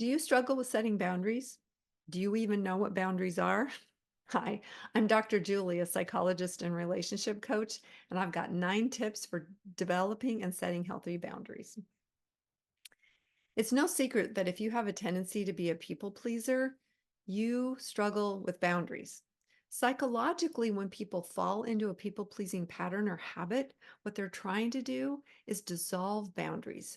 Do you struggle with setting boundaries? Do you even know what boundaries are? Hi, I'm Dr. Julie, a psychologist and relationship coach, and I've got 9 tips for developing and setting healthy boundaries. It's no secret that if you have a tendency to be a people pleaser, you struggle with boundaries. Psychologically, when people fall into a people pleasing pattern or habit, what they're trying to do is dissolve boundaries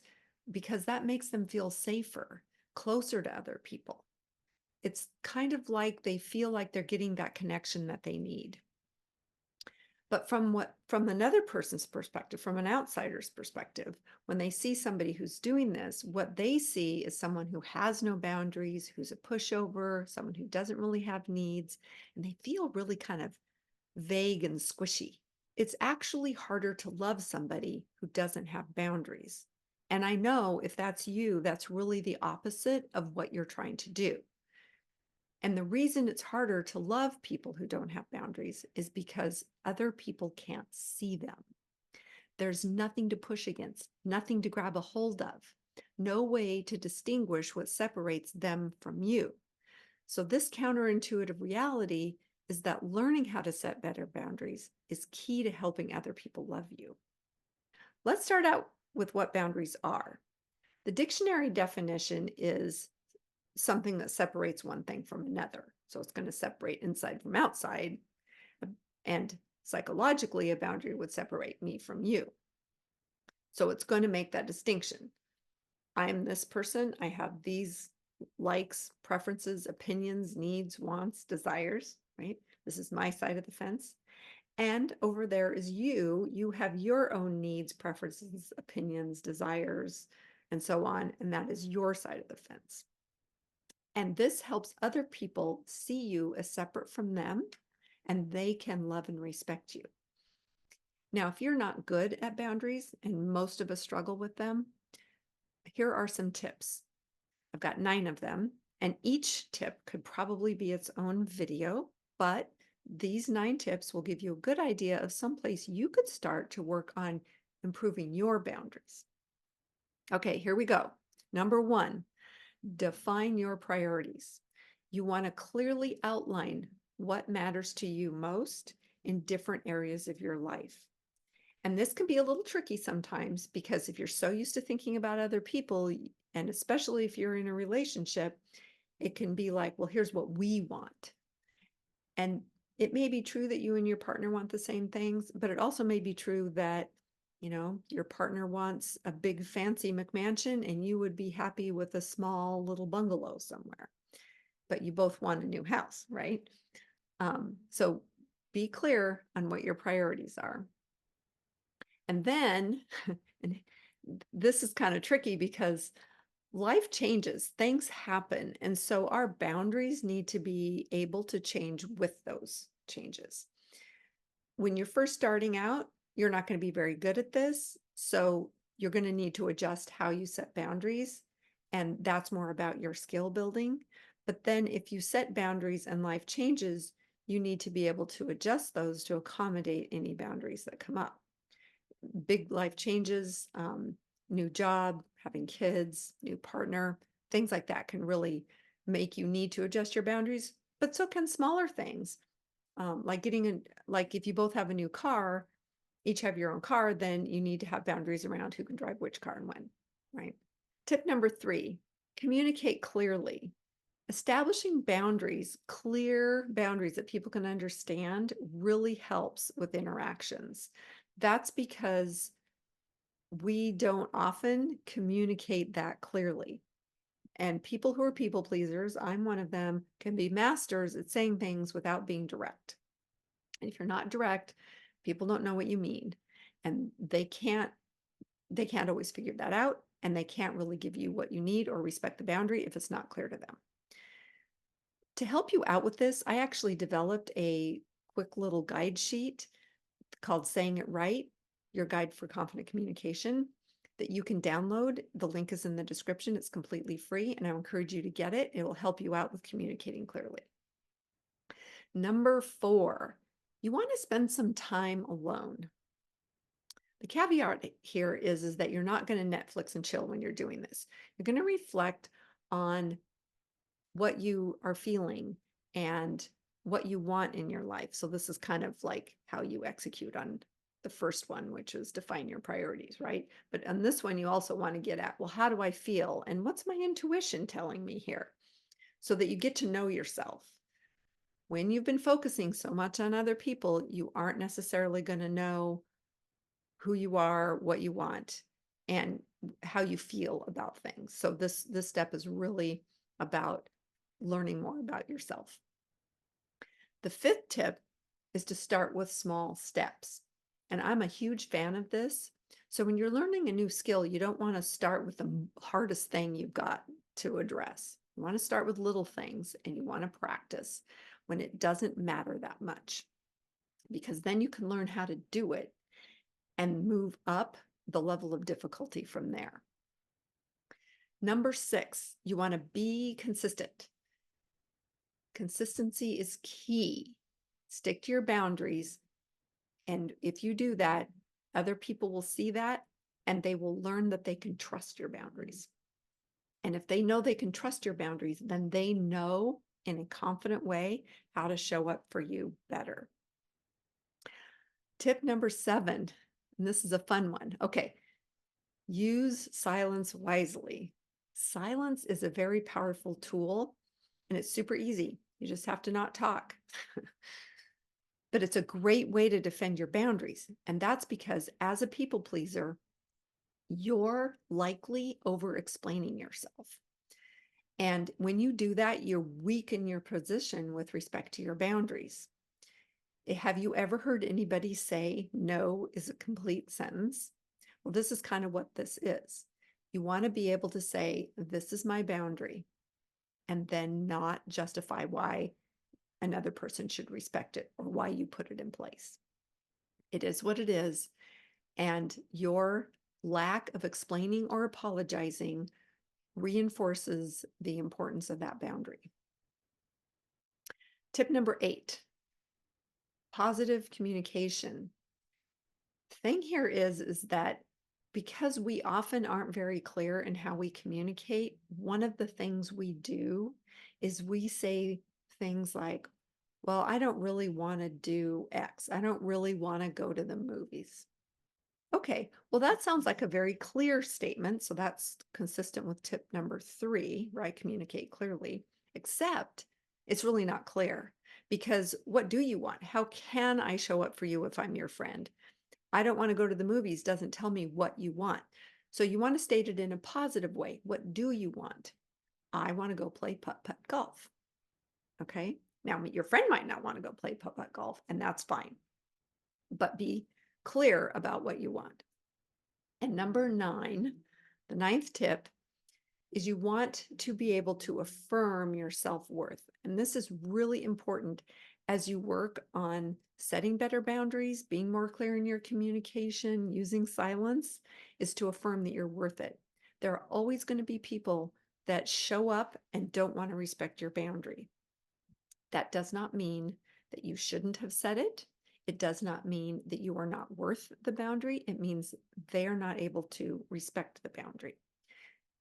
because that makes them feel safer, closer to other people. It's kind of like they feel like they're getting that connection that they need. But from another person's perspective, from an outsider's perspective, when they see somebody who's doing this, what they see is someone who has no boundaries, who's a pushover, someone who doesn't really have needs, and they feel really kind of vague and squishy. It's actually harder to love somebody who doesn't have boundaries. And I know if that's you, that's really the opposite of what you're trying to do. And the reason it's harder to love people who don't have boundaries is because other people can't see them. There's nothing to push against, nothing to grab a hold of, no way to distinguish what separates them from you. So, this counterintuitive reality is that learning how to set better boundaries is key to helping other people love you. Let's start out with what boundaries are. The dictionary definition is something that separates one thing from another. So it's going to separate inside from outside. And psychologically, a boundary would separate me from you. So it's going to make that distinction. I'm this person. I have these likes, preferences, opinions, needs, wants, desires, right? This is my side of the fence. And over there is you. You have your own needs, preferences, opinions, desires, and so on. And that is your side of the fence. And this helps other people see you as separate from them, and they can love and respect you. Now, if you're not good at boundaries, and most of us struggle with them, here are some tips. I've got 9 of them, and each tip could probably be its own video, but these 9 tips will give you a good idea of someplace you could start to work on improving your boundaries. Okay, here we go. Number 1, define your priorities. You want to clearly outline what matters to you most in different areas of your life. And this can be a little tricky sometimes because if you're so used to thinking about other people, and especially if you're in a relationship, it can be like, well, here's what we want. And it may be true that you and your partner want the same things, but it also may be true that your partner wants a big fancy McMansion and you would be happy with a small little bungalow somewhere, but you both want a new house, right? So be clear on what your priorities are. And then, and this is kind of tricky because life changes, things happen. And so our boundaries need to be able to change with those changes. When you're first starting out, you're not going to be very good at this. So you're going to need to adjust how you set boundaries. And that's more about your skill building. But then if you set boundaries and life changes, you need to be able to adjust those to accommodate any boundaries that come up. Big life changes, new job, having kids, new partner, things like that can really make you need to adjust your boundaries. But so can smaller things. Like if you both have a new car, each have your own car, then you need to have boundaries around who can drive which car and when, right? Tip number 3, communicate clearly. Establishing boundaries, clear boundaries that people can understand, really helps with interactions. That's because we don't often communicate that clearly. And people who are people pleasers, I'm one of them, can be masters at saying things without being direct. And if you're not direct, people don't know what you mean. And they can't always figure that out. And they can't really give you what you need or respect the boundary if it's not clear to them. To help you out with this, I actually developed a quick little guide sheet called Saying It Right, Your Guide for Confident Communication, that you can download. The link is in the description. It's completely free, and I encourage you to get it. It will help you out with communicating clearly. Number 4, you want to spend some time alone. The caveat here is that you're not going to Netflix and chill when you're doing this. You're going to reflect on what you are feeling and what you want in your life. So this is kind of like how you execute on the first one, which is define your priorities, right? But on this one, you also want to get at, well, how do I feel? And what's my intuition telling me here? So that you get to know yourself. When you've been focusing so much on other people, you aren't necessarily going to know who you are, what you want, and how you feel about things. So this step is really about learning more about yourself. The fifth tip is to start with small steps. And I'm a huge fan of this. So when you're learning a new skill, you don't want to start with the hardest thing you've got to address. You want to start with little things and you want to practice when it doesn't matter that much, because then you can learn how to do it and move up the level of difficulty from there. Number 6, you want to be consistent. Consistency is key. Stick to your boundaries. And if you do that, other people will see that and they will learn that they can trust your boundaries. And if they know they can trust your boundaries, then they know in a confident way how to show up for you better. Tip number 7, and this is a fun one. Okay, use silence wisely. Silence is a very powerful tool and it's super easy. You just have to not talk. But it's a great way to defend your boundaries. And that's because as a people pleaser, you're likely over-explaining yourself. And when you do that, you weaken your position with respect to your boundaries. Have you ever heard anybody say no is a complete sentence? Well, this is kind of what this is. You want to be able to say, this is my boundary, and then not justify why another person should respect it or why you put it in place. It is what it is. And your lack of explaining or apologizing reinforces the importance of that boundary. Tip number 8, positive communication. The thing here is that because we often aren't very clear in how we communicate, one of the things we do is we say things like, well, I don't really want to do X. I don't really want to go to the movies. Okay, well, that sounds like a very clear statement. So that's consistent with tip number 3, right? Communicate clearly, except it's really not clear because what do you want? How can I show up for you if I'm your friend? I don't want to go to the movies doesn't tell me what you want. So you want to state it in a positive way. What do you want? I want to go play putt-putt golf. Okay. Now, your friend might not want to go play putt-putt golf, and that's fine. But be clear about what you want. And number 9, the 9th tip is you want to be able to affirm your self-worth. And this is really important as you work on setting better boundaries, being more clear in your communication, using silence, is to affirm that you're worth it. There are always going to be people that show up and don't want to respect your boundary. That does not mean that you shouldn't have said it. It does not mean that you are not worth the boundary. It means they are not able to respect the boundary.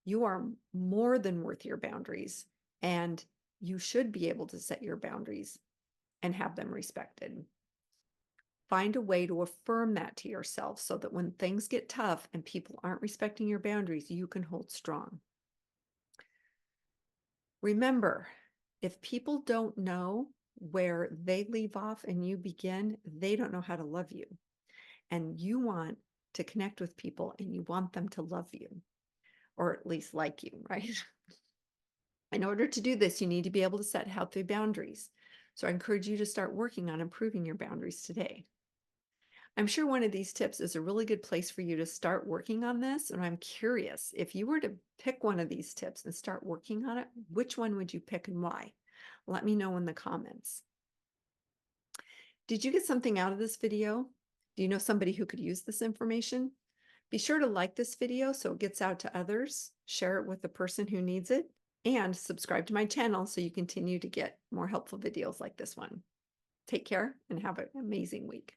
You are more than worth your boundaries, and you should be able to set your boundaries and have them respected. Find a way to affirm that to yourself so that when things get tough and people aren't respecting your boundaries, you can hold strong. Remember, if people don't know where they leave off and you begin, they don't know how to love you. And you want to connect with people and you want them to love you, or at least like you, right? In order to do this, you need to be able to set healthy boundaries. So I encourage you to start working on improving your boundaries today. I'm sure one of these tips is a really good place for you to start working on this. And I'm curious, if you were to pick one of these tips and start working on it, which one would you pick and why? Let me know in the comments. Did you get something out of this video? Do you know somebody who could use this information? Be sure to like this video so it gets out to others, share it with the person who needs it, and subscribe to my channel so you continue to get more helpful videos like this one. Take care and have an amazing week.